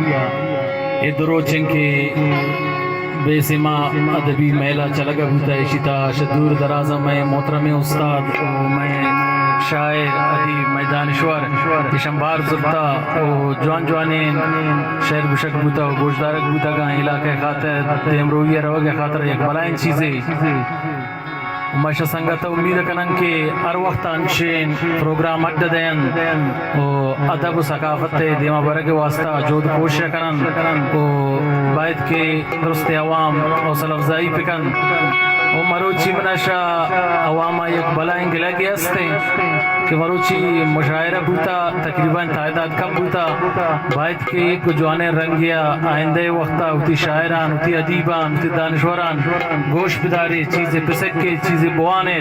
ये दरोचें के बेसिमा अदबी मेला चलगा होता है शिता शदूर दराजा में मोहतरम उस्ताद मैं शायर अदी मैदानश्वर शंबार जुबता जवान जवाने शहर बुशक बूता गोशदारक बूता का इलाके खातर तेमरोइया रवगे खातर एक बलाइन चीज़ें मशा संगत उम्मीद कनन के हर वक्त अंशेन प्रोग्राम अड्डा देन ओ अदब सकाफत दिमा बरग वास्ता जोध कोशिश करन ओ बैत के दुरुस्त अवाम हौसला अफजाई पिकन ओ मरोची मनाशा अवामा एक बलाइन गिला के हस्ते कि मरोची मुशायरा बूता तकरीबन तादाद कम बूता बैत के एक जवाने रंगिया आइंदे वक्ता उती शायरान उती अदीबान उती दानश्वरान गोश बिदारी चीज़ें पिसक के चीज़ें बुआने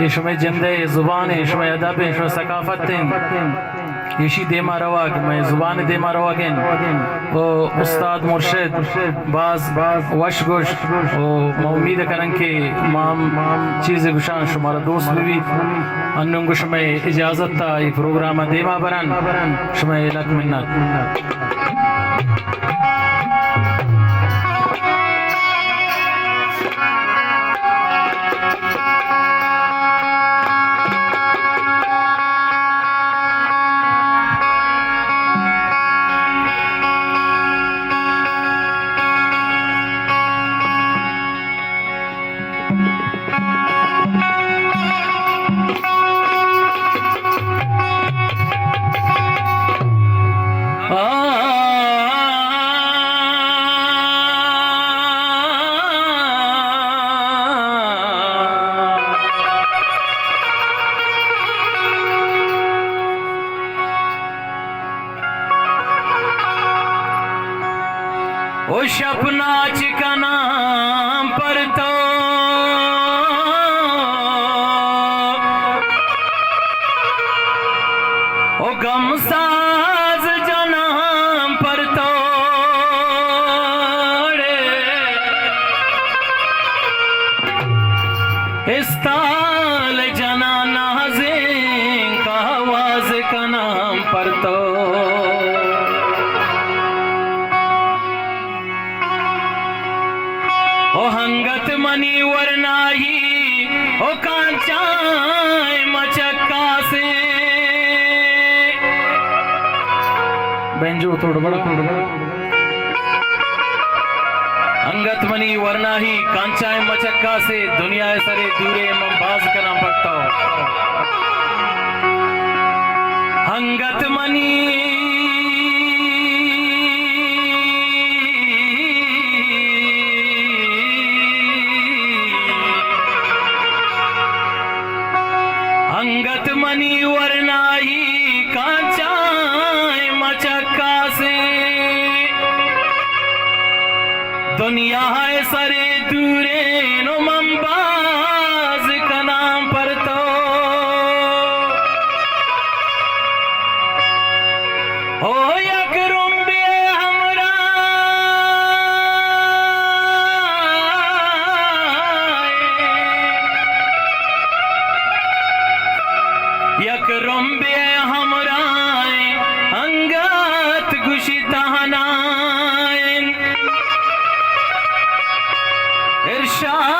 ये शुमे जंदे ज़ुबान शुमे अदब शुमे सकाफत यशी देमा रवाग मैं ज़ुबान देमा रवागेन ओ उस्ताद मुर्शिद बाज वश गोश ओ मैं उम्मीद करन के माम चीज़ गुशान शुमारा दोस्त भी अन्नुंग शुमे इजाज़त ता ये प्रोग्राम देमा बरन शुमे लक मिन्नत ओ शपना चिकना पर तो ओ गमसाज जनाम पर तो इस्ताल जना नाज़ें का आवाज का नाम पर तो ओ हंगत मनी वरनाही ओ कांचाए मचक्का से बेंजो थोड़ा बड़ा अंगत मनी वरनाही कांचाए मचक्का से दुनिया सरे दूरे ममबाज का नाम पड़ता हो हंगत मनी अंगत मनी वरनाही कांचाए मचक्का से दुनिया है सरे दूरे नो ममबाज का नाम पर तो हो यक रुम्बे हमरा यक रुम्बे हमरा अंगत गुशिताना इरशाद